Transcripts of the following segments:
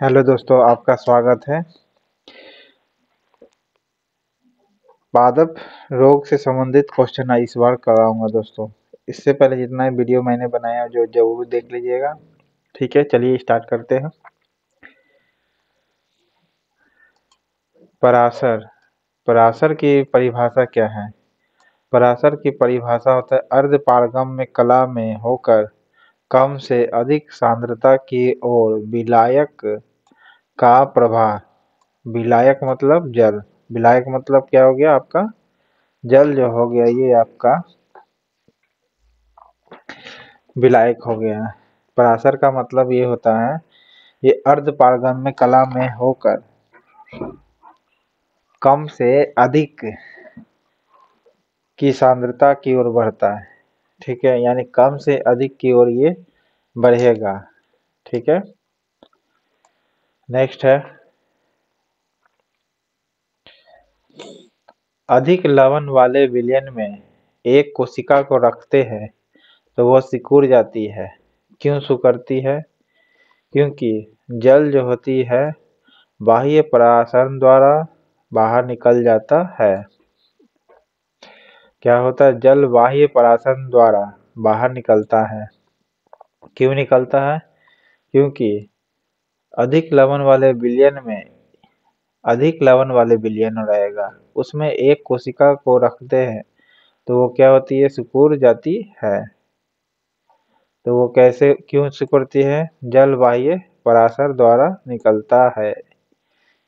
Hello दोस्तों, आपका स्वागत है। पादप रोग से संबंधित क्वेश्चन इस बार कराऊंगा दोस्तों। इससे पहले जितना वीडियो मैंने बनाया जो जरूर देख लीजिएगा। ठीक है, चलिए स्टार्ट करते हैं। पराशर। पराशर की परिभाषा क्या है? पराशर की परिभाषा होता है अर्धपारगम्य कला में होकर कम से अधिक सांद्रता की ओर विलायक का प्रवाह। विलायक मतलब जल। विलायक मतलब क्या हो गया आपका? जल जो हो गया ये आपका विलायक हो गया। पराशर का मतलब ये होता है, ये अर्धपारगम्य कला में होकर कम से अधिक की सांद्रता की ओर बढ़ता है। ठीक है, यानी कम से अधिक की ओर ये बढ़ेगा। ठीक है, नेक्स्ट है, अधिक लवण वाले विलयन में एक कोशिका को रखते हैं तो वह सिकुड़ जाती है। क्यों सिकुड़ती है? क्योंकि जल जो होती है बाह्य परासरण द्वारा बाहर निकल जाता है। क्या होता है? जल बाह्य परासरण द्वारा बाहर निकलता है। क्यों निकलता है? क्योंकि अधिक लवण वाले विलयन में अधिक लवण वाले विलयन रहेगा, उसमें एक कोशिका को रखते हैं तो वो क्या होती है? सिकुड़ जाती है। तो वो कैसे क्यों सिकुड़ती है? जल बाह्य पराशर द्वारा निकलता है,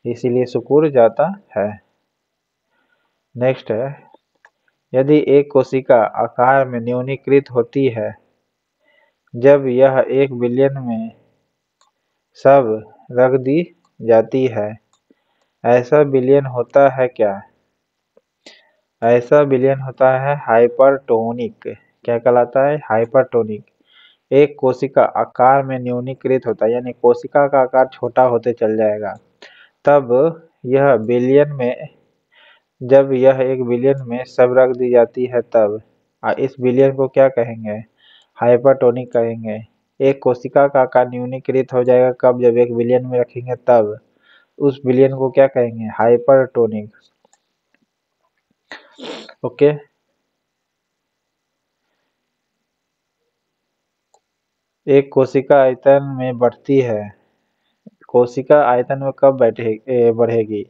इसीलिए सिकुड़ जाता है। नेक्स्ट है, यदि एक कोशिका आकार में न्यूनीकृत होती है जब यह एक विलयन में सब रख दी जाती है, ऐसा विलयन होता है क्या? ऐसा विलयन होता है हाइपरटोनिक। क्या कहलाता है? हाइपरटोनिक। एक कोशिका आकार में न्यूनीकृत होता है, यानी कोशिका का आकार छोटा होते चल जाएगा। तब यह विलयन में जब यह एक विलयन में सब रख दी जाती है तब इस विलयन को क्या कहेंगे? हाइपरटोनिक कहेंगे। एक कोशिका का आकार न्यूनीकृत हो जाएगा कब? जब एक विलयन में रखेंगे तब। उस विलयन को क्या कहेंगे? हाइपरटोनिक। ओके, एक कोशिका आयतन में बढ़ती है। कोशिका आयतन में कब बढ़ेगी?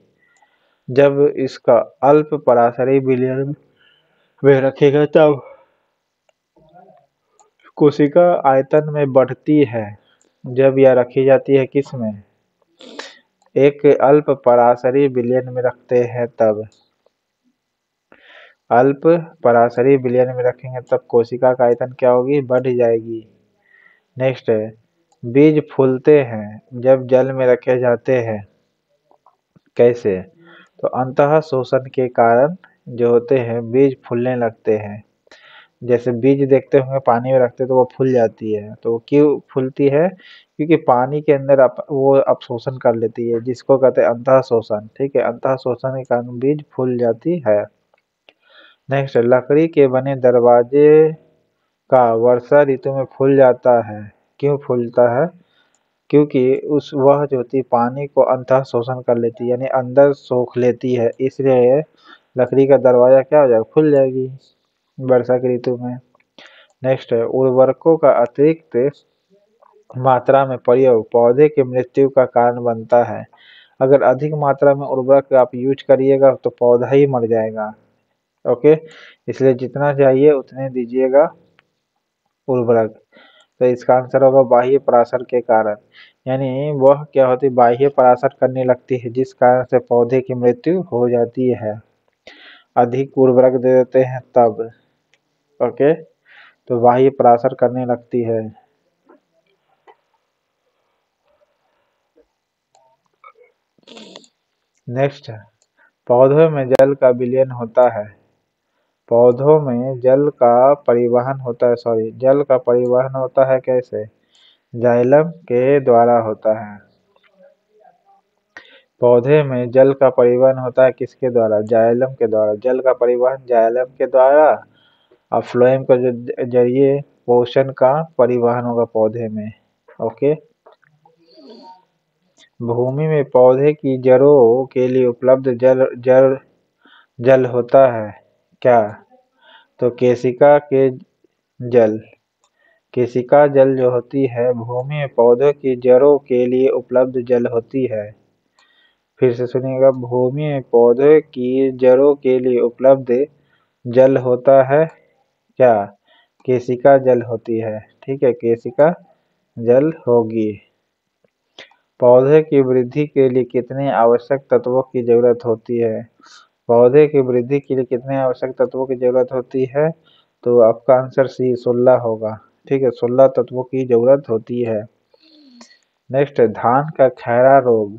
जब इसका अल्प पराशरी विलयन में रखेगा तब कोशिका आयतन में बढ़ती है। जब यह रखी जाती है किस में? एक अल्प पराशरी विलयन में रखते हैं तब। अल्प पराशरी विलयन में रखेंगे तब कोशिका का आयतन क्या होगी? बढ़ जाएगी। नेक्स्ट है, बीज फूलते हैं जब जल में रखे जाते हैं। कैसे? तो अंतः शोषण के कारण जो होते हैं बीज फूलने लगते हैं। जैसे बीज देखते होंगे पानी में रखते तो वो फूल जाती है, तो वो क्यों फूलती है? क्योंकि पानी के अंदर वो अवशोषण कर लेती है, जिसको कहते हैं अंतः शोषण। ठीक है, अंतः शोषण के कारण बीज फूल जाती है। नेक्स्ट, लकड़ी के बने दरवाजे का वर्षा ऋतु में फूल जाता है। क्यों फूलता है? क्योंकि उस वह जो होती है पानी को अंतः शोषण कर लेती है, यानी अंदर सोख लेती है, इसलिए लकड़ी का दरवाजा क्या हो जाएगा? खुल जाएगी वर्षा की ऋतु में। नेक्स्ट है, उर्वरकों का अतिरिक्त मात्रा में प्रयोग पौधे की मृत्यु का कारण बनता है। अगर अधिक मात्रा में उर्वरक आप यूज करिएगा तो पौधा ही मर जाएगा। ओके, इसलिए जितना चाहिए उतने दीजिएगा उर्वरक। तो इसका आंसर होगा बाह्य पराशर के कारण, यानी वह क्या होती है? बाह्य पराशर करने लगती है जिस कारण से पौधे की मृत्यु हो जाती है। अधिक उर्वरक दे देते हैं तब। ओके, तो बाह्य पराशर करने लगती है। नेक्स्ट, पौधों में जल का विलयन होता है। पौधों में जल का परिवहन होता है, जल का परिवहन होता है कैसे? जाइलम के द्वारा होता है। पौधे में जल का परिवहन होता है किसके द्वारा? जाइलम के द्वारा। जल का परिवहन जाइलम के द्वारा और फ्लोएम के जरिए पोषण का परिवहन होगा पौधे में। ओके, भूमि में पौधे की जड़ों के लिए उपलब्ध जल होता है क्या? तो केशिका के जल। केशिका जल जो होती है भूमि में पौधों की जड़ों के लिए उपलब्ध जल होती है। फिर से सुनिएगा, भूमि में पौधे की जड़ों के लिए उपलब्ध जल होता है क्या? केशिका जल होती है। ठीक है, केशिका जल होगी। पौधे की वृद्धि के लिए कितने आवश्यक तत्वों की जरूरत होती है? पौधे की वृद्धि के लिए कितने आवश्यक तत्वों की जरूरत होती है? तो आपका आंसर सी 16 होगा। ठीक है, 16 तत्वों की जरूरत होती है। नेक्स्ट है, धान का खैरा रोग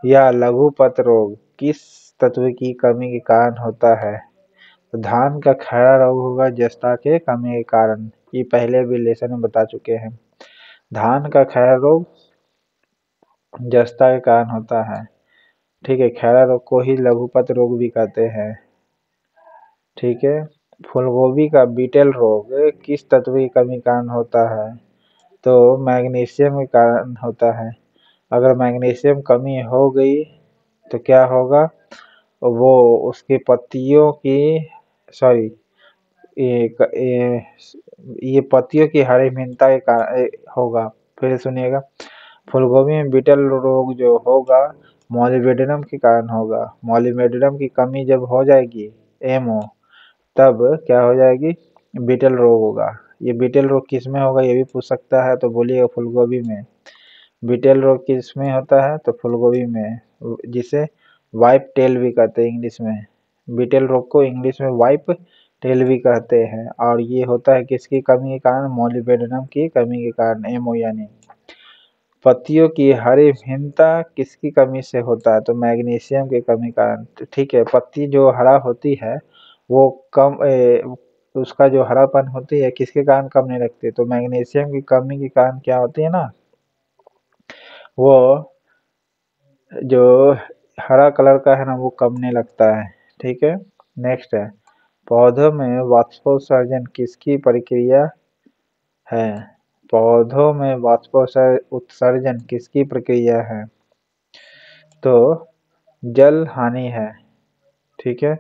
या लघुपत्र रोग किस तत्व की कमी के कारण होता है? तो धान का खैरा रोग होगा जस्ता के कमी के कारण। ये पहले भी लेसन में बता चुके हैं। धान का खैरा रोग जस्ता के कारण होता है। ठीक है, खैरा रोग को ही लघुपत्र रोग भी कहते हैं। ठीक है, फूलगोभी का बीटल रोग किस तत्व की कमी के कारण होता है? तो मैग्नीशियम के कारण होता है। अगर मैग्नीशियम कमी हो गई तो क्या होगा? वो उसकी पत्तियों की सॉरी ये पत्तियों की हरिहीनता के कारण होगा। फिर सुनिएगा, फूलगोभी में बीटल रोग जो होगा मॉलिबेडनम के कारण होगा। मॉलिबेडनम की कमी जब हो जाएगी एमओ, तब क्या हो जाएगी? बीटल रोग होगा। ये बीटल रोग किस में होगा ये भी पूछ सकता है, तो बोलिएगा फूलगोभी में। बीटल रोग किस में होता है? तो फूलगोभी में, जिसे वाइप टेल भी कहते हैं इंग्लिश में। बीटल रोग को इंग्लिश में वाइप टेल भी कहते हैं, और ये होता है किसकी कमी के कारण? मॉलिबेडनम की कमी के कारण, एमओ यानी। पत्तियों की हरिहीनता किसकी कमी से होता है? तो मैग्नीशियम की कमी कारण। ठीक है, पत्ती जो हरा होती है वो उसका जो हरापन होती है किसके कारण कम नहीं लगती? तो मैग्नीशियम की कमी के कारण क्या होती है ना, वो जो हरा कलर का है ना वो कम नहीं लगता है। ठीक है, नेक्स्ट है, पौधों में वाष्पोत्सर्जन किसकी प्रक्रिया है? पौधों में वाष्पोत्सर्जन किसकी प्रक्रिया है? तो जल हानि है। ठीक है,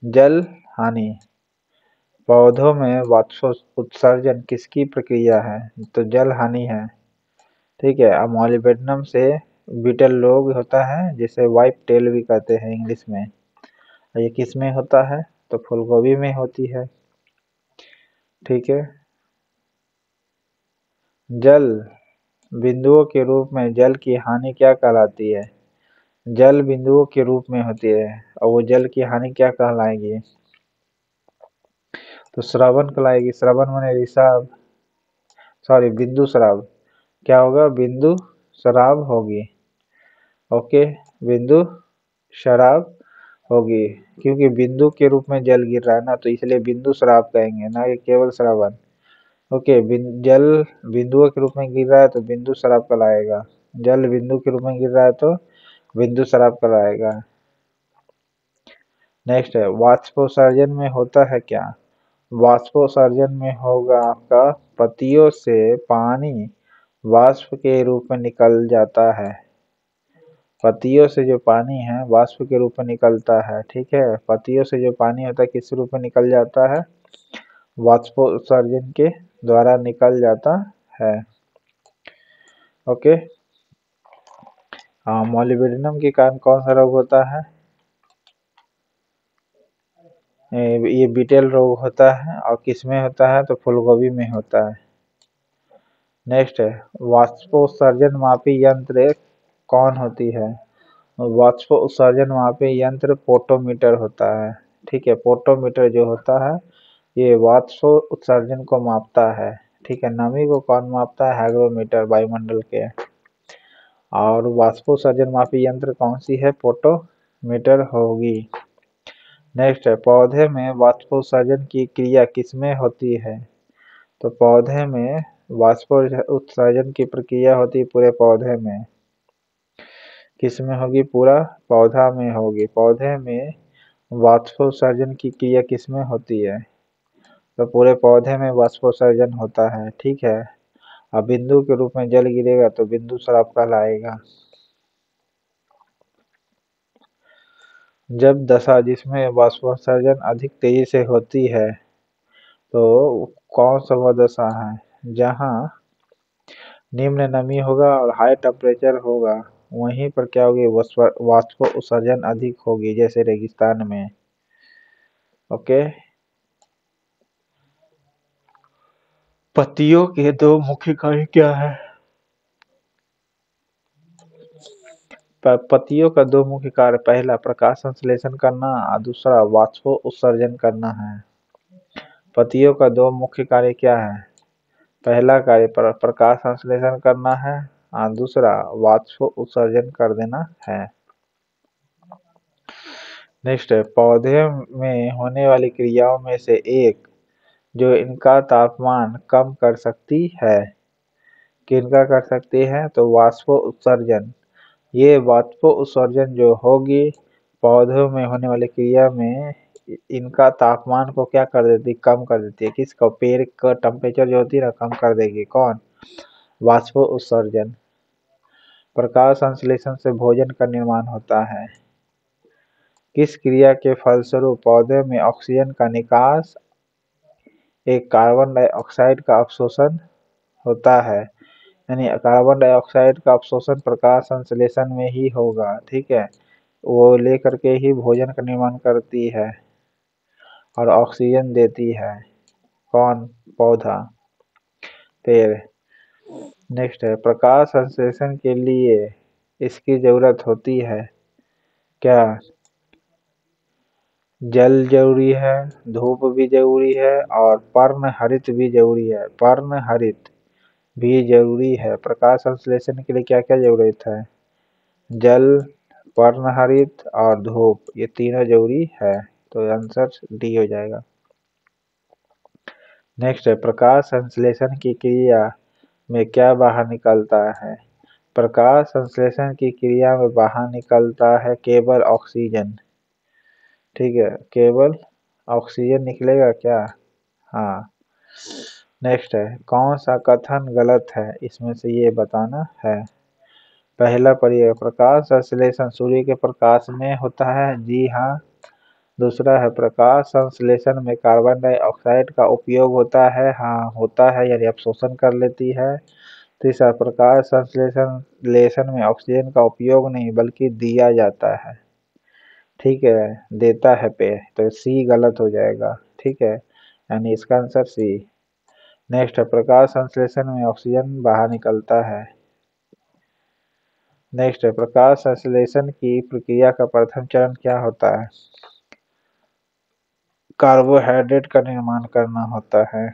जल हानि। पौधों में वाष्पोत्सर्जन किसकी प्रक्रिया है? तो जल हानि है। ठीक है, अब मॉलिबेडनम से बीटल रोग होता है जिसे वाइट टेल भी कहते हैं इंग्लिश में। ये किस में होता है? तो फूलगोभी में होती है। ठीक है, जल बिंदुओं के रूप में जल की हानि क्या कहलाती है? जल बिंदुओं के रूप में होती है, और वो जल की हानि क्या कहलाएगी? तो श्रवण कहलाएगी। श्रवण माने रिसाव, सॉरी बिंदु शराब। क्या होगा? बिंदु शराब होगी। ओके, बिंदु शराब होगी, क्योंकि बिंदु के रूप में जल गिर रहा है ना, तो इसलिए बिंदु शराब कहेंगे, ना कि केवल श्रवण। ओके, जल बिंदुओं के रूप में गिर रहा है तो बिंदु शराब कहलाएगा। जल बिंदु के रूप में गिर रहा है तो बिंदु शराब कहलाएगा। नेक्स्ट है, वाष्पोत्सर्जन में होता है क्या? वाष्पोत्सर्जन में होगा आपका पत्तियों से पानी वाष्प के रूप में निकल जाता है। पत्तियों से जो पानी है वाष्प के रूप में निकलता है। ठीक है, पत्तियों से जो पानी होता है किस रूप में निकल जाता है? वाष्पोत्सर्जन के द्वारा निकल जाता है। ओके, हाँ, मॉलिबेडनम के कारण कौन सा रोग होता है? ये बीटल रोग होता है, और किस में होता है? तो फूलगोभी में होता है। नेक्स्ट है, वाष्पोत्सर्जन मापी यंत्र कौन होती है? वाष्पोत्सर्जन मापी यंत्र पोटोमीटर होता है। ठीक है, पोटोमीटर जो होता है ये वाष्प उत्सर्जन को मापता है। ठीक है, नमी को कौन मापता है? हाइग्रोमीटर, वायुमंडल के। और वाष्पोत्सर्जन मापी यंत्र कौन सी है? पोटोमीटर होगी। नेक्स्ट है, पौधे में वाष्पोत्सर्जन की क्रिया किसमें होती है? तो पौधे में वाष्पोत्सर्जन की प्रक्रिया होती है पूरे पौधे में। किसमें होगी? पूरा पौधा में होगी। पौधे में वाष्पोत्सर्जन की क्रिया किसमें होती है? तो पूरे पौधे में वाष्पोत्सर्जन होता है। ठीक है, अब बिंदु के रूप में जल गिरेगा तो बिंदु शराब कहलाएगा। जब दशा जिसमें वाष्पोत्सर्जन अधिक तेजी से होती है तो कौन सा वह दशा है जहाँ निम्न नमी होगा और हाई टेम्परेचर होगा, वहीं पर क्या होगी, वाष्प उत्सर्जन अधिक होगी, जैसे रेगिस्तान में। ओके। पत्तियों के दो मुख्य कार्य क्या है? पत्तियों का दो मुख्य कार्य, पहला प्रकाश संश्लेषण करना और दूसरा वाष्प उत्सर्जन करना है। पत्तियों का दो मुख्य कार्य क्या है? पहला कार्य प्रकाश संश्लेषण करना है और दूसरा वाष्प उत्सर्जन कर देना है। नेक्स्ट है, पौधे में होने वाली क्रियाओं में से एक जो इनका तापमान कम कर सकती है, किनका कर सकती है, तो वाष्प उत्सर्जन। ये वाष्प उत्सर्जन जो होगी पौधों में होने वाली क्रिया में इनका तापमान को क्या कर देती, कम कर देती है। किसका? पेड़ का टेम्परेचर जो होती है ना, कम कर देगी। कौन? वाष्प उत्सर्जन। प्रकाश संश्लेषण से भोजन का निर्माण होता है। किस क्रिया के फलस्वरूप पौधे में ऑक्सीजन का निकास एक कार्बन डाइऑक्साइड का अवशोषण होता है, यानी कार्बन डाइऑक्साइड का अवशोषण प्रकाश संश्लेषण में ही होगा। ठीक है, वो लेकर के ही भोजन का निर्माण करती है और ऑक्सीजन देती है। कौन? पौधा, पेड़। नेक्स्ट है, प्रकाश संश्लेषण के लिए इसकी जरूरत होती है क्या? जल जरूरी है, धूप भी जरूरी है और पर्णहरित भी जरूरी है। पर्णहरित भी जरूरी है। प्रकाश संश्लेषण के लिए क्या क्या जरूरत है? जल, पर्णहरित और धूप, ये तीनों जरूरी है। तो आंसर डी हो जाएगा। नेक्स्ट है, प्रकाश संश्लेषण की क्रिया में क्या बाहर निकलता है? प्रकाश संश्लेषण की क्रिया में बाहर निकलता है केवल ऑक्सीजन। ठीक है, केवल ऑक्सीजन निकलेगा क्या? हाँ। नेक्स्ट है, कौन सा कथन गलत है, इसमें से ये बताना है। पहला पढ़िए, प्रकाश संश्लेषण सूर्य के प्रकाश में होता है। जी हाँ। दूसरा है, प्रकाश संश्लेषण में कार्बन डाइऑक्साइड का उपयोग होता है। हाँ, होता है, यानी अवशोषण कर लेती है। तीसरा, प्रकाश संश्लेषण में ऑक्सीजन का उपयोग नहीं बल्कि दिया जाता है। ठीक है, देता है पे, तो सी गलत हो जाएगा। ठीक है, यानी इसका आंसर सी। नेक्स्ट है, प्रकाश संश्लेषण में ऑक्सीजन बाहर निकलता है। नेक्स्ट है, प्रकाश संश्लेषण की प्रक्रिया का प्रथम चरण क्या होता है? कार्बोहाइड्रेट का निर्माण करना होता है।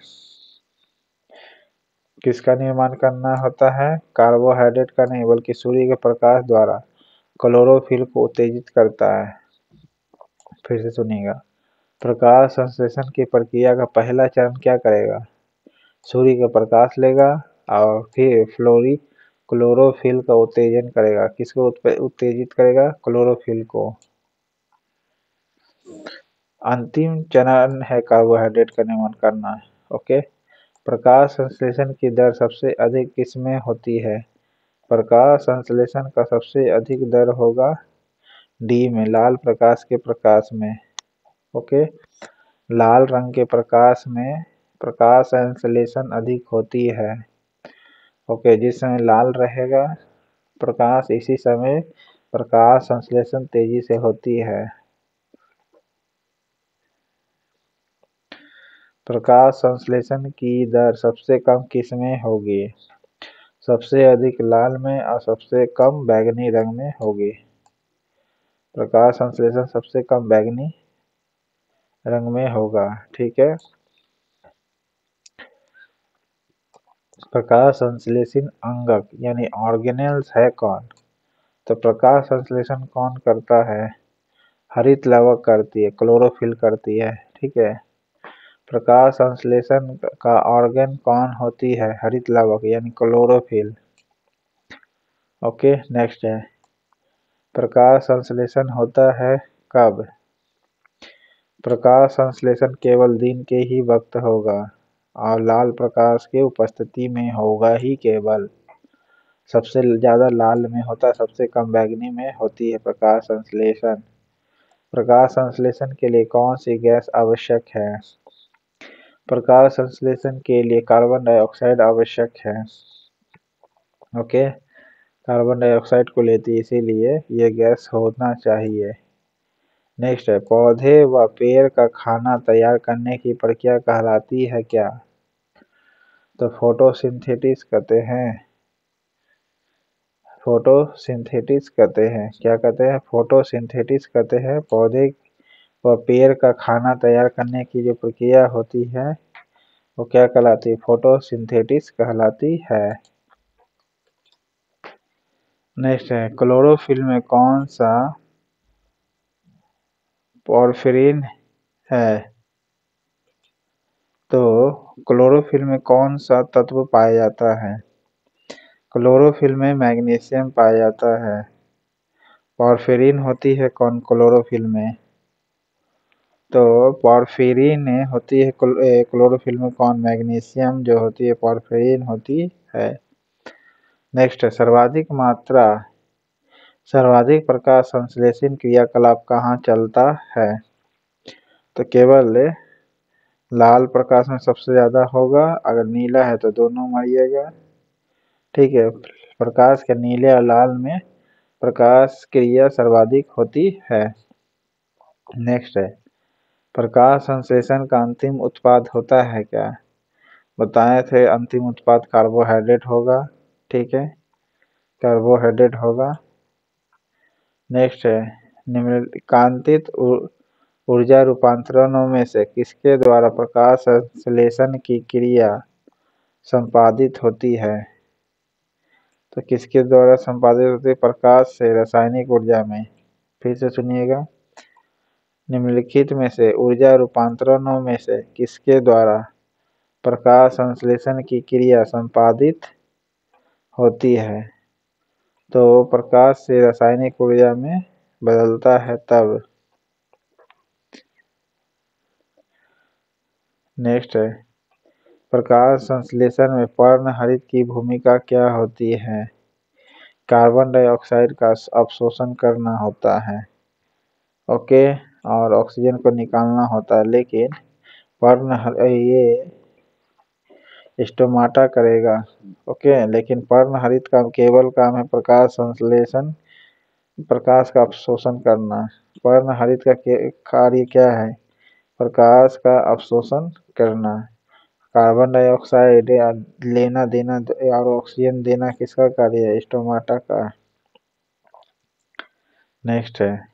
किसका निर्माण करना होता है? कार्बोहाइड्रेट का नहीं, बल्कि सूर्य के प्रकाश द्वारा क्लोरोफिल को उत्तेजित करता है। फिर से सुनिएगा, प्रकाश संश्लेषण की प्रक्रिया का पहला चरण क्या करेगा? सूर्य का प्रकाश लेगा और फिर क्लोरोफिल का उत्तेजन करेगा। किसको उत्तेजित करेगा? क्लोरोफिल को। अंतिम चरण है कार्बोहाइड्रेट का निर्माण करना। ओके। प्रकाश संश्लेषण की दर सबसे अधिक किसमें होती है? प्रकाश संश्लेषण का सबसे अधिक दर होगा डी में, लाल प्रकाश के प्रकाश में। ओके, लाल रंग के प्रकाश में प्रकाश संश्लेषण अधिक होती है। ओके, जिस समय लाल रहेगा प्रकाश, इसी समय प्रकाश संश्लेषण तेजी से होती है। प्रकाश संश्लेषण की दर सबसे कम किसमें होगी? सबसे अधिक लाल में और सबसे कम बैंगनी रंग में होगी। प्रकाश संश्लेषण सबसे कम बैंगनी रंग में होगा। ठीक है, प्रकाश संश्लेषण अंगक यानी ऑर्गेनेल्स है कौन? तो प्रकाश संश्लेषण कौन करता है? हरित लवक करती है, क्लोरोफिल करती है। ठीक है, प्रकाश संश्लेषण का ऑर्गन कौन होती है? हरित लवक यानी क्लोरोफिल। ओके, नेक्स्ट है, प्रकाश संश्लेषण होता है कब? प्रकाश संश्लेषण केवल दिन के ही वक्त होगा और लाल प्रकाश की उपस्थिति में होगा ही केवल। सबसे ज्यादा लाल में होता है, सबसे कम बैंगनी में होती है प्रकाश संश्लेषण। प्रकाश संश्लेषण के लिए कौन सी गैस आवश्यक है? प्रकाश संश्लेषण के लिए कार्बन डाइऑक्साइड आवश्यक है। ओके, कार्बन डाइऑक्साइड को लेती है, इसीलिए ये गैस होना चाहिए। नेक्स्ट है, पौधे व पेड़ का खाना तैयार करने की प्रक्रिया कहलाती है क्या? तो फोटोसिंथेसिस कहते हैं। फोटोसिंथेसिस कहते हैं। क्या कहते हैं? फोटोसिंथेसिस कहते हैं। पौधे व पेड़ का खाना तैयार करने की जो प्रक्रिया होती है वो क्या कहलाती है? फोटोसिंथेसिस कहलाती है। नेक्स्ट है, क्लोरोफिल में कौन सा पॉरफिरिन है? तो क्लोरोफिल में कौन सा तत्व पाया जाता है? क्लोरोफिल में मैग्नीशियम पाया जाता है। पॉरफिरिन होती है कौन क्लोरोफिल में? तो पॉरफिरिन होती है क्लोरोफिल में कौन? मैग्नीशियम जो होती है पॉरफिरिन होती है। नेक्स्ट है, सर्वाधिक प्रकाश संश्लेषण क्रियाकलाप कहाँ चलता है? तो केवल लाल प्रकाश में सबसे ज्यादा होगा, अगर नीला है तो दोनों मारिएगा। ठीक है, प्रकाश के नीले और लाल में प्रकाश क्रिया सर्वाधिक होती है। नेक्स्ट है, प्रकाश संश्लेषण का अंतिम उत्पाद होता है क्या? बताए थे अंतिम उत्पाद कार्बोहाइड्रेट होगा। ठीक है, कार्बोहाइड्रेट होगा। नेक्स्ट है, निम्नलिखित ऊर्जा रूपांतरणों में से किसके द्वारा प्रकाश संश्लेषण की क्रिया संपादित होती है? तो किसके द्वारा संपादित होती है? प्रकाश से रासायनिक ऊर्जा में। फिर से सुनिएगा, निम्नलिखित में से ऊर्जा रूपांतरणों में से किसके द्वारा प्रकाश संश्लेषण की क्रिया संपादित होती है? तो प्रकाश से रासायनिक ऊर्जा में बदलता है तब। नेक्स्ट है, प्रकाश संश्लेषण में पर्णहरित की भूमिका क्या होती है? कार्बन डाइऑक्साइड का अवशोषण करना होता है। ओके, और ऑक्सीजन को निकालना होता है, लेकिन ये स्टोमाटा करेगा। ओके, लेकिन पर्णहरित का केवल काम है प्रकाश संश्लेषण, प्रकाश का अवशोषण करना। पर्णहरित का कार्य क्या है? प्रकाश का अवशोषण करना। कार्बन डाइऑक्साइड लेना देना और ऑक्सीजन देना किसका कार्य है? स्टोमाटा का। नेक्स्ट है,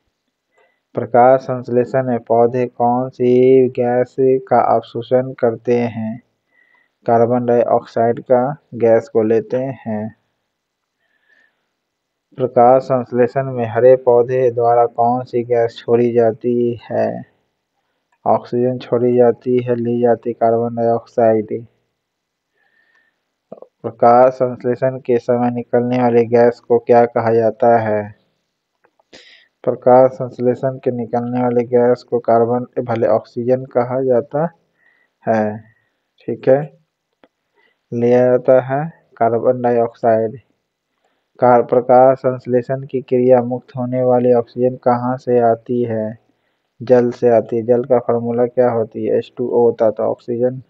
प्रकाश संश्लेषण में पौधे कौन सी गैस का अवशोषण करते हैं? कार्बन डाइऑक्साइड का गैस को लेते हैं। प्रकाश संश्लेषण में हरे पौधे द्वारा कौन सी गैस छोड़ी जाती है? ऑक्सीजन छोड़ी जाती है, ली जाती कार्बन डाइऑक्साइड। प्रकाश संश्लेषण के समय निकलने वाली गैस को क्या कहा जाता है? प्रकाश संश्लेषण के निकलने वाली गैस को ऑक्सीजन कहा जाता है। ठीक है, लिया जाता है कार्बन डाइऑक्साइड। प्रकाश संश्लेषण की क्रिया मुक्त होने वाली ऑक्सीजन कहाँ से आती है? जल से आती है। जल का फार्मूला क्या होती है? H2O होता है, तो ऑक्सीजन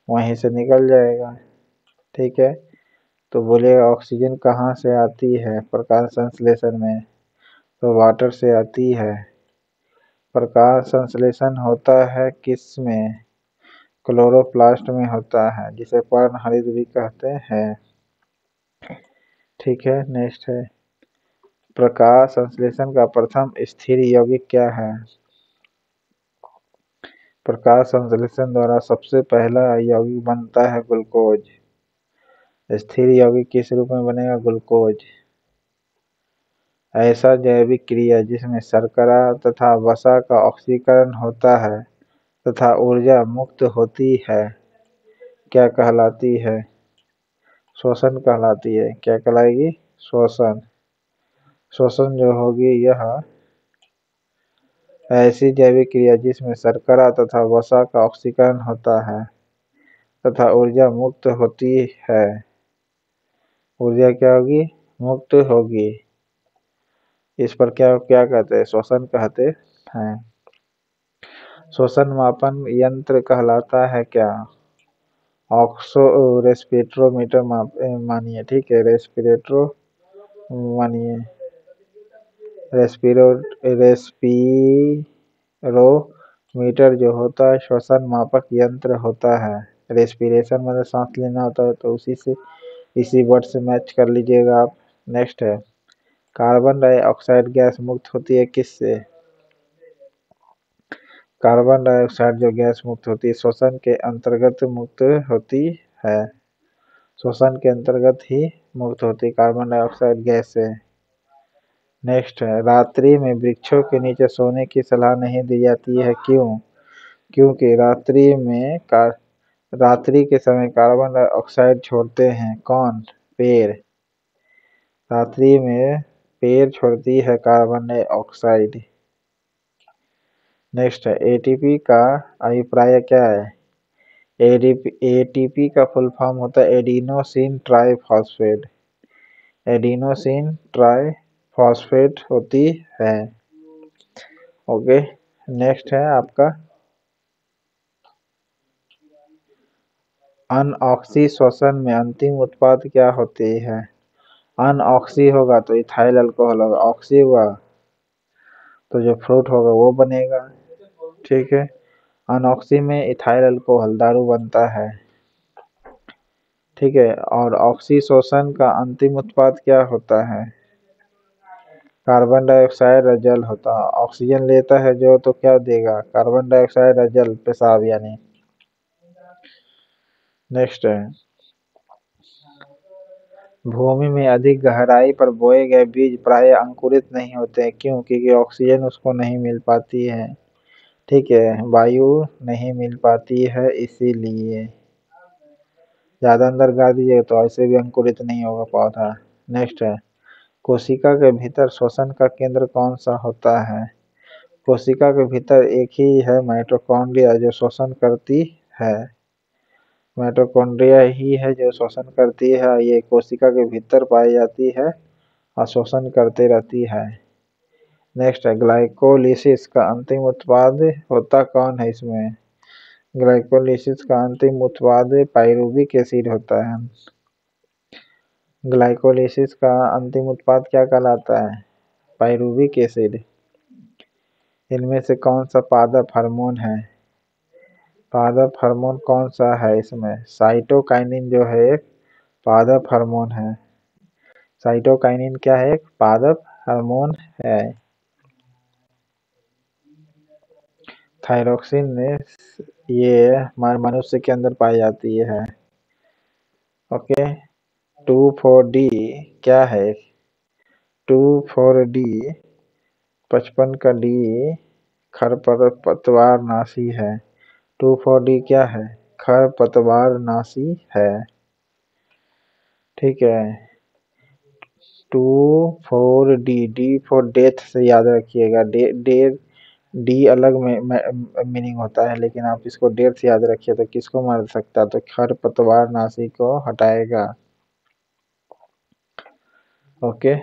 वहीं से निकल जाएगा। ठीक है, तो बोलिएगा ऑक्सीजन कहाँ से आती है प्रकाश संश्लेषण में? तो वाटर से आती है। प्रकाश संश्लेषण होता है किस में? क्लोरोप्लास्ट में होता है, जिसे पर्णहरित भी कहते हैं। ठीक है, नेक्स्ट है, प्रकाश संश्लेषण का प्रथम स्थिर यौगिक क्या है? प्रकाश संश्लेषण द्वारा सबसे पहला यौगिक बनता है ग्लूकोज। स्थिर यौगिक किस रूप में बनेगा? ग्लूकोज। ऐसा जैविक क्रिया जिसमें शर्करा तथा वसा का ऑक्सीकरण होता है तथा ऊर्जा मुक्त होती है क्या कहलाती है? श्वसन कहलाती है। क्या कहलाएगी? श्वसन। श्वसन जो होगी यह ऐसी जैविक क्रिया जिसमें शर्करा तथा वसा का ऑक्सीकरण होता है तथा ऊर्जा मुक्त होती है। ऊर्जा क्या होगी? मुक्त होगी। इस पर क्या क्या कहते हैं? श्वसन कहते है। श्वसन मापन यंत्र कहलाता है क्या? ऑक्सो रेस्पिरेट्रोमीटर मानिए, ठीक है, रेस्पिरेट्रो मानिए, रेस्पिरोमीटर जो होता है श्वसन मापक यंत्र होता है। रेस्पिरेशन मतलब सांस लेना होता है, तो उसी से इसी वर्ड से मैच कर लीजिएगा आप। नेक्स्ट है, कार्बन डाइऑक्साइड गैस मुक्त होती है किससे? कार्बन डाइऑक्साइड जो गैस मुक्त होती है श्वसन के अंतर्गत मुक्त होती है। श्वसन के अंतर्गत ही मुक्त होती है कार्बन डाइऑक्साइड गैस से। नेक्स्ट है, रात्रि में वृक्षों के नीचे सोने की सलाह नहीं दी जाती है, क्यों? क्योंकि रात्रि के समय कार्बन डाइऑक्साइड छोड़ते हैं कौन? पेड़। रात्रि में पेड़ छोड़ती है कार्बन डाइऑक्साइड। नेक्स्ट है, एटीपी का अभिप्राय क्या है? एटीपी का फुल फॉर्म होता है एडिनोसिन ट्राइफॉस्फेट। एडिनोसिन ट्राइफॉस्फेट होती है। ओके, नेक्स्ट है आपका अनऑक्सी श्वसन में अंतिम उत्पाद क्या होती है? अनऑक्सी होगा तो इथाइल अल्कोहल होगा, ऑक्सी हुआ तो जो फ्रूट होगा वो बनेगा, ठीक है। अनऑक्सी में इथाइल अल्कोहल दारू बनता है, ठीक है। और ऑक्सी श्वसन का अंतिम उत्पाद क्या होता है? कार्बन डाइऑक्साइड और जल होता है। ऑक्सीजन लेता है जो तो क्या देगा? कार्बन डाइऑक्साइड और जल, पेशाब यानी। नेक्स्ट है, भूमि में अधिक गहराई पर बोए गए बीज प्राय अंकुरित नहीं होते हैं, क्यों? क्योंकि ऑक्सीजन उसको नहीं मिल पाती है, ठीक है, वायु नहीं मिल पाती है, इसीलिए। ज्यादा अंदर गा दीजिएगा तो ऐसे भी अंकुरित नहीं होगा पौधा। नेक्स्ट है, कोशिका के भीतर श्वसन का केंद्र कौन सा होता है? कोशिका के भीतर एक ही है, माइटोकॉन्ड्रिया, जो श्वसन करती है। माइटोकॉन्ड्रिया ही है जो श्वसन करती है, ये कोशिका के भीतर पाई जाती है और श्वसन करते रहती है। नेक्स्ट है, ग्लाइकोलिसिस का अंतिम उत्पाद होता कौन है इसमें? ग्लाइकोलिसिस का अंतिम उत्पाद पाइरूविक एसिड होता है। ग्लाइकोलिसिस का अंतिम उत्पाद क्या कहलाता है? Pyruvic acid. इनमें से कौन सा पादप हार्मोन है? पादप हार्मोन कौन सा है इसमें? साइटोकाइनिन जो है एक पादप हार्मोन है। साइटोकाइनिन क्या है? एक पादप हार्मोन है। थायरोक्सिन ने ये हमारे मनुष्य के अंदर पाई जाती है। ओके, 2,4-D क्या है? 2,4-D 55 का डी खरपतवार नाशी है। 2,4-D क्या है? खरपतवार नाशी है, ठीक है। 2,4-D, डी फॉर डेथ से याद रखिएगा। डी अलग में मीनिंग होता है, लेकिन आप इसको डेढ़ से याद रखिए तो किसको मार सकता है? तो खरपतवार नाशी को हटाएगा। ओके,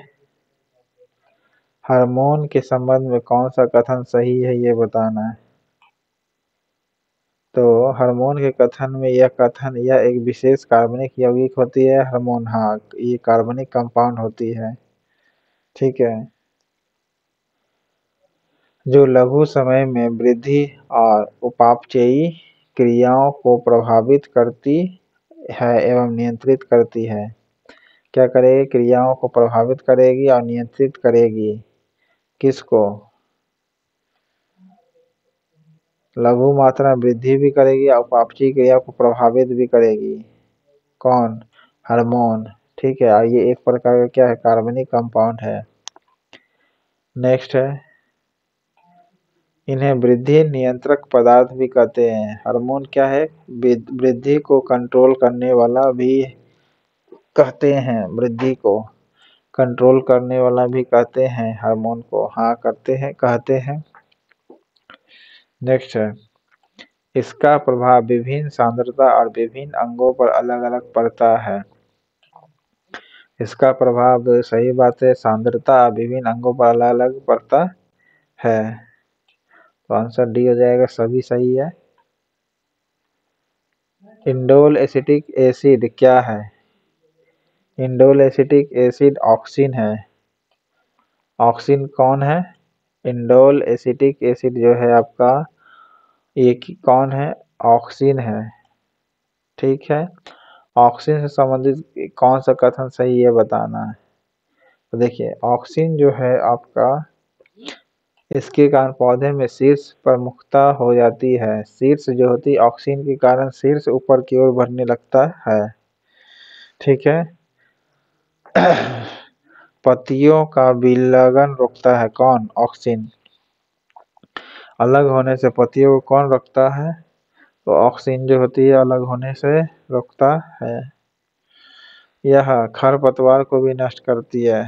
हार्मोन के संबंध में कौन सा कथन सही है ये बताना है। तो हार्मोन के कथन में यह एक विशेष कार्बनिक यौगिक होती है हार्मोन, हाँ, ये कार्बनिक कंपाउंड होती है, ठीक है, जो लघु समय में वृद्धि और उपापचयी क्रियाओं को प्रभावित करती है एवं नियंत्रित करती है। क्या करेगी? क्रियाओं को प्रभावित करेगी और नियंत्रित करेगी। किसको? लघु मात्रा में वृद्धि भी करेगी और उपापचयी क्रिया को प्रभावित भी करेगी। कौन? हार्मोन, ठीक है। और ये एक प्रकार का क्या है? कार्बनिक कंपाउंड है। नेक्स्ट है, इन्हें वृद्धि नियंत्रक पदार्थ भी कहते हैं। हार्मोन क्या है? वृद्धि को कंट्रोल करने वाला भी कहते हैं, वृद्धि को कंट्रोल करने वाला भी कहते हैं हार्मोन को, हाँ करते हैं, कहते हैं। नेक्स्ट है, इसका प्रभाव विभिन्न सांद्रता और विभिन्न अंगों पर अलग अलग पड़ता है। इसका प्रभाव, सही बात है, सांद्रता विभिन्न अंगों पर अलग अलग पड़ता है। तो आंसर डी हो जाएगा, सभी सही है। इंडोल एसिटिक एसिड क्या है? इंडोल एसिटिक एसिड ऑक्सिन है। ऑक्सिन कौन है? इंडोल एसिटिक एसिड जो है आपका, ये कौन है? ऑक्सिन है। ठीक है, ऑक्सिन से संबंधित कौन सा कथन सही है बताना है। तो देखिए, ऑक्सिन जो है आपका, इसके कारण पौधे में शीर्ष प्रमुखता हो जाती है। शीर्ष जो होती है, ऑक्सिन के कारण शीर्ष ऊपर की ओर बढ़ने लगता है। ठीक है। पत्तियों का विलयन रोकता है कौन? ऑक्सिन। अलग होने से पत्तियों को कौन रोकता है? तो ऑक्सिन जो होती है अलग होने से रोकता है। यह खरपतवार को भी नष्ट करती है।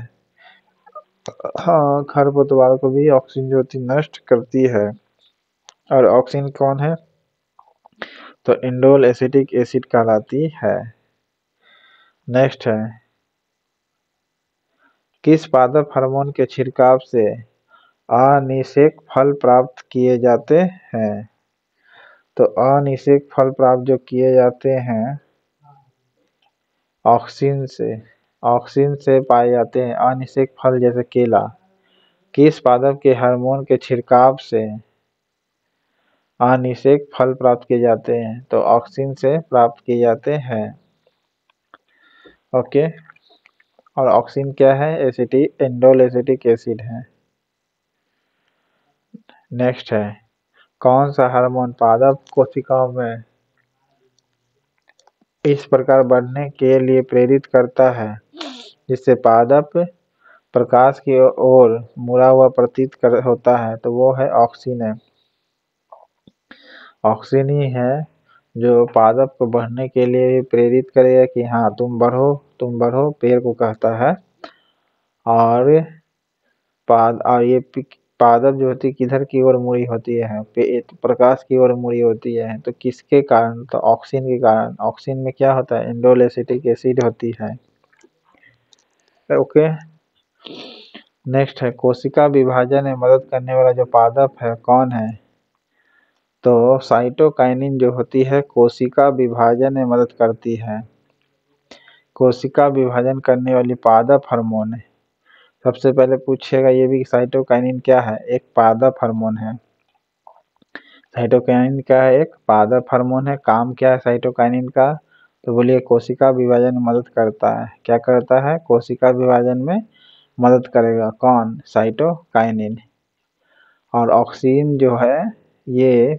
हाँ, खरपतवार को भी ऑक्सिन जो होती नष्ट करती है। और ऑक्सिन कौन है? तो इंडोल एसिटिक एसिड कहलाती है। नेक्स्ट है, किस पादप हार्मोन के छिड़काव से अनिषेक फल प्राप्त किए जाते हैं? तो अनिषेक फल प्राप्त जो किए जाते हैं ऑक्सिन से पाए जाते हैं अनिषेक फल, जैसे केला। किस पादप के हार्मोन के छिड़काव से अनिषेक फल प्राप्त किए जाते हैं? तो ऑक्सिन से प्राप्त किए जाते हैं। ओके। और ऑक्सिन क्या है? एसिटिक इंडोल एसिटिक एसिड है। नेक्स्ट है, कौन सा हार्मोन पादप कोशिकाओं में इस प्रकार बढ़ने के लिए प्रेरित करता है जिससे पादप प्रकाश की ओर मुड़ा हुआ प्रतीत होता है? तो वो है ऑक्सिन है। ऑक्सिन ही है जो पादप को बढ़ने के लिए प्रेरित करेगा कि हाँ तुम बढ़ो, तुम बढ़ो, पेड़ को कहता है। और ये पादप जो होती है किधर की ओर मुड़ी होती है? प्रकाश की ओर मुड़ी होती है। तो किसके कारण? तो ऑक्सिन के कारण। ऑक्सिन में क्या होता है? इंडोल एसिटिक एसिड होती है। ओके। नेक्स्ट है, कोशिका विभाजन में मदद करने वाला जो पादप है कौन है? तो साइटोकाइनिन जो होती है कोशिका विभाजन में मदद करती है। कोशिका विभाजन करने वाली पादप हार्मोन है। सबसे पहले पूछेगा ये भी, साइटोकाइनिन क्या है? एक पादप हार्मोन है। साइटोकाइनिन क्या है? एक पादप हार्मोन है। काम क्या है साइटोकाइनिन का? तो बोलिए, कोशिका विभाजन में मदद करता है। क्या करता है? कोशिका विभाजन में मदद करेगा। कौन? साइटोकाइनिन। और ऑक्सीन जो है ये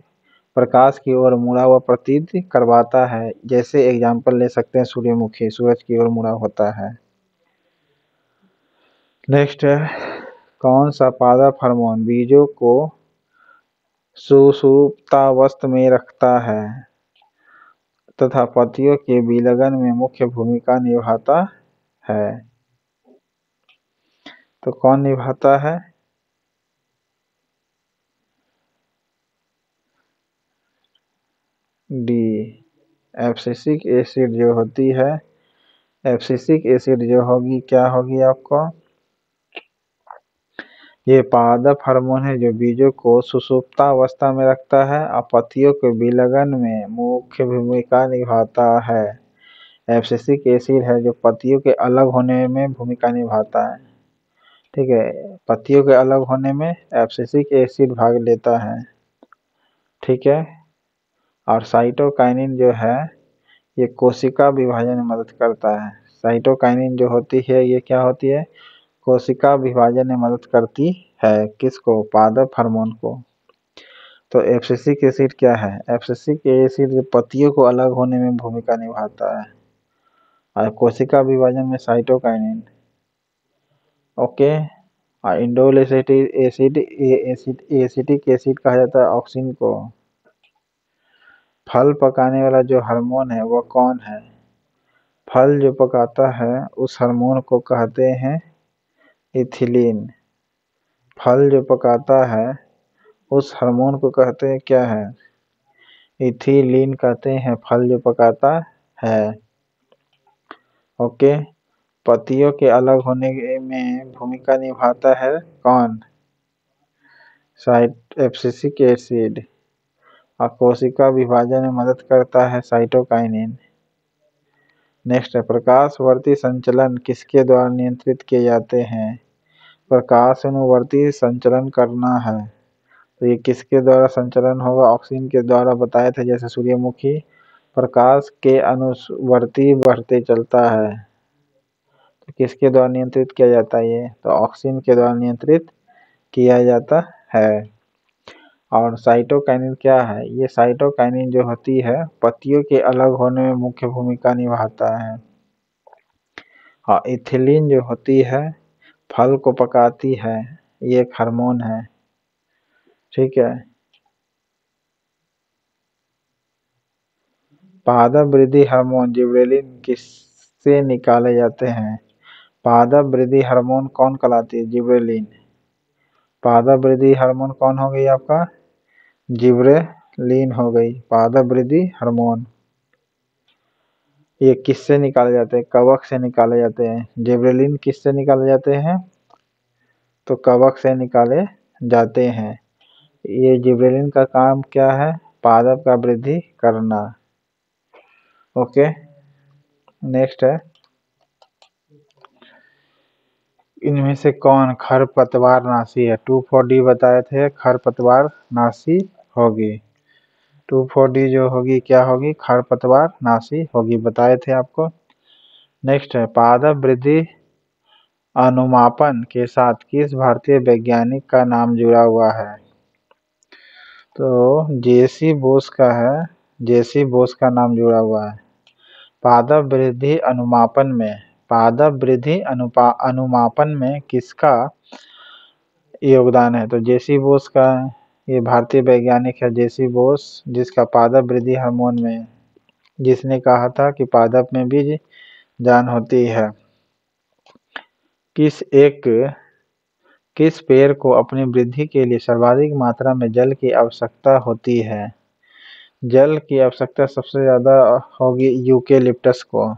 प्रकाश की ओर मुड़ा हुआ प्रतीत करवाता है। जैसे एग्जाम्पल ले सकते हैं सूर्यमुखी, सूरज की ओर मुड़ा होता है। नेक्स्ट है, कौन सा पादप हार्मोन बीजों को सुषुप्तावस्था में रखता है तथा पत्तियों के विलयन में मुख्य भूमिका निभाता है? तो कौन निभाता है? डी, एब्सिसिक एसिड जो होती है, एब्सिसिक एसिड जो होगी क्या होगी आपको? ये पादप हार्मोन है जो बीजों को सुषुप्तावस्था में रखता है और पत्तियों के विलयन में मुख्य भूमिका निभाता है। एब्सिसिक एसिड है जो पत्तियों के अलग होने में भूमिका निभाता है। ठीक है, पत्तियों के अलग होने में एब्सिसिक एसिड भाग लेता है। ठीक है। और साइटोकाइनिन जो है ये कोशिका विभाजन में मदद करता है। साइटोकाइनिन जो होती है ये क्या होती है? कोशिका विभाजन में मदद करती है। किसको? पादप हार्मोन को। तो एब्सिसिक एसिड क्या है? एब्सिसिक एसिड जो पत्तियों को अलग होने में भूमिका निभाता है। और कोशिका विभाजन में साइटोकाइनिन। ओके। और इंडोल एसिटिक एसिटिक एसिड कहा जाता है ऑक्सिन को। फल पकाने वाला जो हार्मोन है वो कौन है? फल जो पकाता है उस हार्मोन को कहते हैं इथिलीन। फल जो पकाता है उस हार्मोन को कहते हैं क्या है? इथिलीन कहते हैं फल जो पकाता है। ओके। पत्तियों के अलग होने में भूमिका निभाता है कौन? Abscisic acid. और कोशिका विभाजन में मदद करता है साइटोकाइनिन। नेक्स्ट है, प्रकाशवर्ती संचलन किसके द्वारा नियंत्रित किए जाते हैं? प्रकाशानुवर्ती संचलन करना है तो ये किसके द्वारा संचलन होगा? ऑक्सीजन के द्वारा बताए थे, जैसे सूर्यमुखी प्रकाश के अनुवर्ती बढ़ते चलता है तो किसके द्वारा नियंत्रित किया जाता है? ये तो ऑक्सीजन के द्वारा नियंत्रित किया जाता है। और साइटोकाइनिन क्या है? ये साइटोकाइनिन जो होती है पत्तियों के अलग होने में मुख्य भूमिका निभाता है। और इथिलीन जो होती है फल को पकाती है, ये एक हार्मोन है। ठीक है। पादप वृद्धि हार्मोन जिबरेलिन किससे निकाले जाते हैं? पादप वृद्धि हार्मोन कौन कहलाती है? जिबरेलिन। पादप वृद्धि हार्मोन कौन हो गई आपका? जिबरेलिन हो गई पादप वृद्धि हार्मोन। ये किससे निकाले जाते हैं? कवक से निकाले जाते हैं। जिबरेलिन किससे निकाले जाते हैं? तो कवक से निकाले जाते हैं। ये जिबरेलिन का काम क्या है? पादप का वृद्धि करना। ओके। नेक्स्ट है, इनमें से कौन खरपतवार नाशी है? 2,4-D बताए थे खरपतवार नाशी होगी। 2,4-D जो होगी क्या होगी? खरपतवार नाशी होगी, बताए थे आपको। नेक्स्ट है, पादप वृद्धि अनुमापन के साथ किस भारतीय वैज्ञानिक का नाम जुड़ा हुआ है? तो जेसी बोस का है, जेसी बोस का नाम जुड़ा हुआ है। पादप वृद्धि अनुमापन में, पादप वृद्धि अनुमापन में किसका योगदान है? तो जेसी बोस का। ये भारतीय वैज्ञानिक है जेसी बोस, जिसका पादप वृद्धि हार्मोन में, जिसने कहा था कि पादप में भी जान होती है। किस पेड़ को अपनी वृद्धि के लिए सर्वाधिक मात्रा में जल की आवश्यकता होती है? जल की आवश्यकता सबसे ज्यादा होगी यूकेलिप्टस को।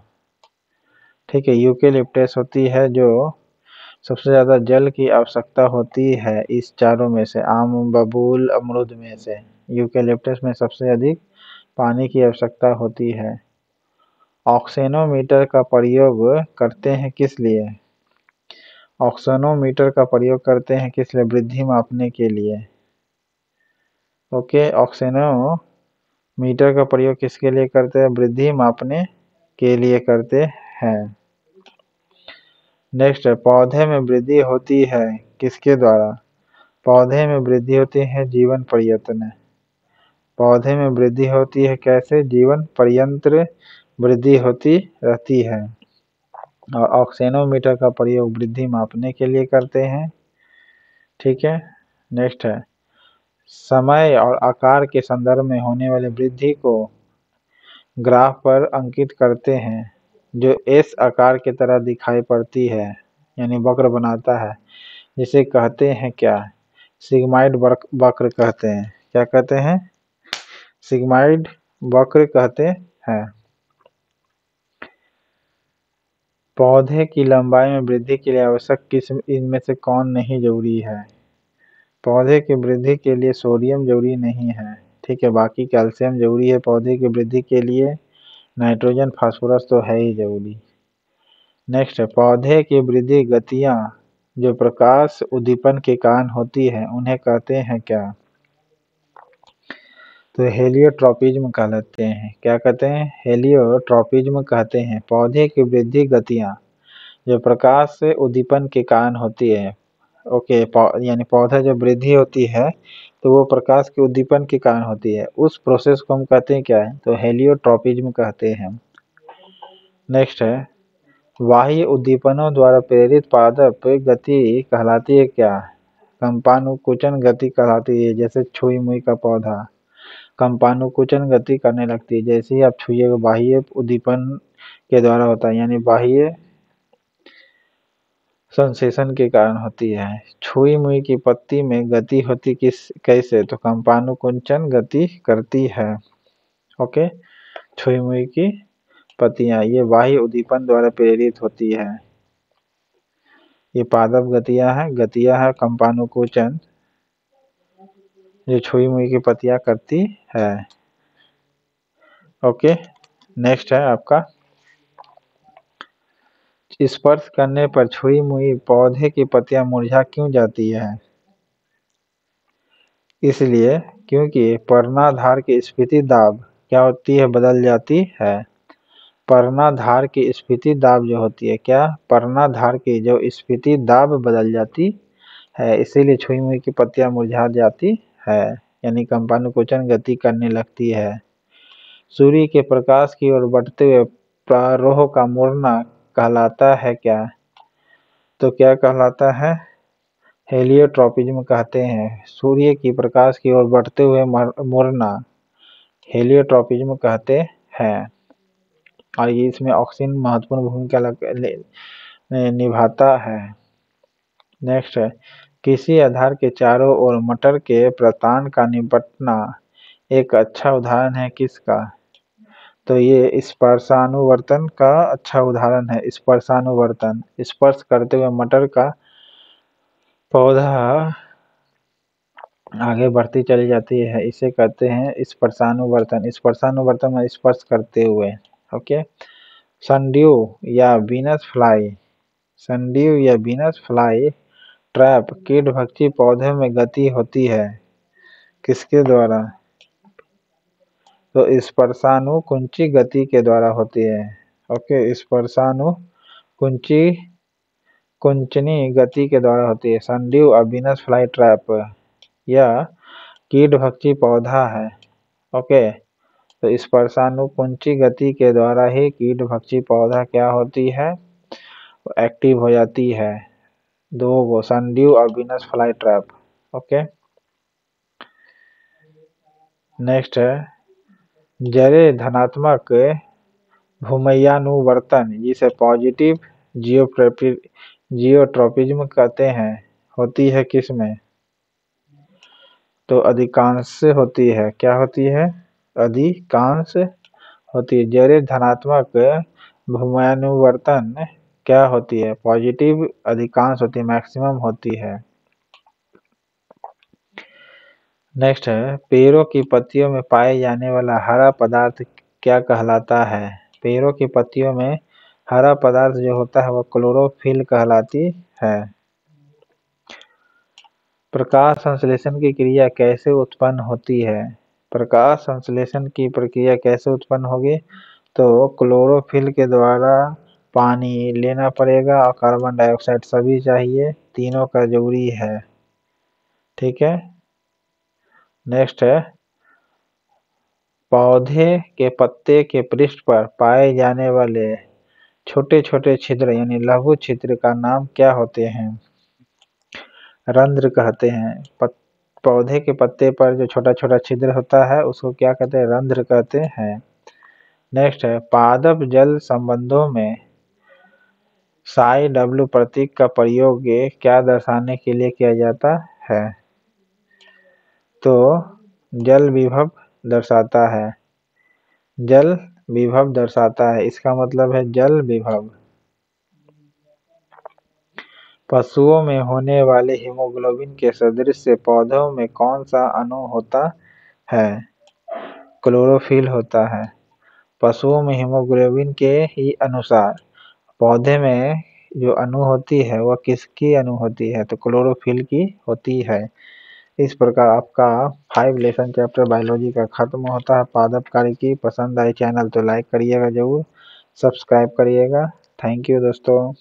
ठीक है, यूकेलिप्टस होती है जो सबसे ज्यादा जल की आवश्यकता होती है इस चारों में से, आम, बबूल, अमरूद में से यूकेलिप्टस में सबसे अधिक पानी की आवश्यकता होती है। ऑक्सेनोमीटर का प्रयोग करते हैं किस लिए? ऑक्सेनोमीटर का प्रयोग करते हैं किस लिए? वृद्धि मापने के लिए। ओके, ऑक्सेनोमीटर का प्रयोग किसके लिए करते हैं? वृद्धि मापने के लिए करते हैं। नेक्स्ट है, पौधे में वृद्धि होती है किसके द्वारा? पौधे में वृद्धि होती है जीवन पर्यंत। पौधे में वृद्धि होती है कैसे? जीवन पर्यंत वृद्धि होती रहती है। और ऑक्सेनोमीटर का प्रयोग वृद्धि मापने के लिए करते हैं। ठीक है। नेक्स्ट है, समय और आकार के संदर्भ में होने वाली वृद्धि को ग्राफ पर अंकित करते हैं जो एस आकार की तरह दिखाई पड़ती है, यानी वक्र बनाता है, जिसे कहते हैं क्या? सिग्माइड वक्र कहते हैं। क्या कहते हैं? सिग्माइड वक्र कहते हैं। पौधे की लंबाई में वृद्धि के लिए आवश्यक किस्म इनमें से कौन नहीं जरूरी है? पौधे की वृद्धि के लिए सोडियम जरूरी नहीं है। ठीक है, बाकी कैल्शियम जरूरी है पौधे की वृद्धि के लिए, नाइट्रोजन फास्फोरस तो है ही जरूरी। नेक्स्ट है, पौधे की वृद्धि गतियां जो प्रकाश उद्दीपन के कारण होती है उन्हें कहते हैं क्या? तो हेलियोट्रॉपिज्म कहलाते हैं। क्या कहते हैं? हेलियोट्रॉपिज्म कहते हैं। पौधे की वृद्धि गतियां जो प्रकाश से उद्दीपन के कारण होती है। ओके, यानी पौधा जब वृद्धि होती है तो वो प्रकाश के उद्दीपन के कारण होती है, उस प्रोसेस को हम कहते हैं क्या है? तो हेलियोट्रॉपिज्म कहते हैं। नेक्स्ट है, बाह्य उद्दीपनों द्वारा प्रेरित पादप गति कहलाती है क्या? कंपानुकुचन गति कहलाती है। जैसे छुई मुई का पौधा कंपानुकुचन गति करने लगती है, जैसे ही आप छुइएगा बाह्य उद्दीपन के द्वारा होता है, यानी बाह्य संश्लेषण के कारण होती है। छुई मुई की पत्ती में गति होती कैसे? तो कंपानुकुंचन गति करती है। ओके, छुई मुई की पत्तियां ये बाह्य उद्दीपन द्वारा प्रेरित होती है। ये पादप गतियां है कंपानुकुंचन जो छुई मुई की पत्तियां करती है। ओके, नेक्स्ट है आपका, स्पर्श करने पर छुई मुई पौधे की पत्तियां मुरझा क्यों जाती है? इसलिए क्योंकि पर्णाधार की स्फीति दाब क्या होती है, बदल जाती है। पर्णाधार की स्फीति दाब जो होती है, क्या पर्णाधार की जो स्फीति दाब बदल जाती है, इसीलिए छुई मुई की पत्तियां मुरझा जाती है, यानी कंपानुकुचन गति करने लगती है। सूर्य के प्रकाश की ओर बढ़ते हुए प्रारोह का मुड़ना कहलाता है क्या? तो क्या कहलाता है? हेलियोट्रॉपिज्म कहते हैं। सूर्य की प्रकाश की ओर बढ़ते हुए मुड़ना हेलियोट्रॉपिज्म कहते हैं। और ये इसमें ऑक्सीजन महत्वपूर्ण भूमिका निभाता है। नेक्स्ट है, किसी आधार के चारों ओर मटर के प्रतान का निपटना एक अच्छा उदाहरण है किसका? तो ये स्पर्शानुवर्तन का अच्छा उदाहरण है। स्पर्शानुवर्तन, स्पर्श करते हुए मटर का पौधा आगे बढ़ती चली जाती है, इसे कहते हैं स्पर्शानुवर्तन। स्पर्शानुवर्तन में स्पर्श करते हुए। ओके, सनड्यू या वीनस फ्लाई, सनड्यू या वीनस फ्लाई ट्रैप कीट भक्षी पौधे में गति होती है किसके द्वारा? तो स्पर्शानुकुंची गति के द्वारा होती है। ओके, स्पर्शानुकुंची कुंचनी गति के द्वारा होती है। सनड्यू और वीनस फ्लाई ट्रैप यह कीट भक्षी पौधा है। ओके, तो स्पर्शानुकुंची गति के द्वारा ही कीट भक्षी पौधा क्या होती है, एक्टिव हो जाती है। दो वो सनड्यू और Venus fly trap. Okay, next है, जरे धनात्मक भूमध्यानुवर्तन जिसे पॉजिटिव जियोट्रॉपिज्म कहते हैं, होती है किस में? तो अधिकांश होती है। क्या होती है? अधिकांश होती है। जरे धनात्मक भूमध्यानुवर्तन क्या होती है? पॉजिटिव अधिकांश होती है, मैक्सिमम होती है। नेक्स्ट है, पेड़ों की पत्तियों में पाए जाने वाला हरा पदार्थ क्या कहलाता है? पेड़ों की पत्तियों में हरा पदार्थ जो होता है वह क्लोरोफिल कहलाती है। प्रकाश संश्लेषण की क्रिया कैसे उत्पन्न होती है? प्रकाश संश्लेषण की प्रक्रिया कैसे उत्पन्न होगी? तो क्लोरोफिल के द्वारा पानी लेना पड़ेगा और कार्बन डाइऑक्साइड सभी चाहिए, तीनों का जरूरी है। ठीक है, नेक्स्ट है, पौधे के पत्ते के पृष्ठ पर पाए जाने वाले छोटे छोटे छिद्र यानी लघु छिद्र का नाम क्या होते हैं? रंध्र कहते हैं। पौधे के पत्ते पर जो छोटा छोटा छिद्र होता है उसको क्या कहते हैं? रंध्र कहते हैं। नेक्स्ट है, पादप जल संबंधों में साई डब्ल्यू प्रतीक का प्रयोग क्या दर्शाने के लिए किया जाता है? तो जल विभव दर्शाता है। जल विभव दर्शाता है, इसका मतलब है जल विभव। पशुओं में होने वाले हीमोग्लोबिन के सदृश पौधों में कौन सा अणु होता है? क्लोरोफिल होता है। पशुओं में हीमोग्लोबिन के ही अनुसार पौधे में जो अणु होती है वह किसकी अणु होती है? तो क्लोरोफिल की होती है। इस प्रकार आपका 5 लेसन चैप्टर बायोलॉजी का खत्म होता है। पादप कार्य की पसंद आई चैनल तो लाइक करिएगा जरूर, सब्सक्राइब करिएगा। थैंक यू दोस्तों।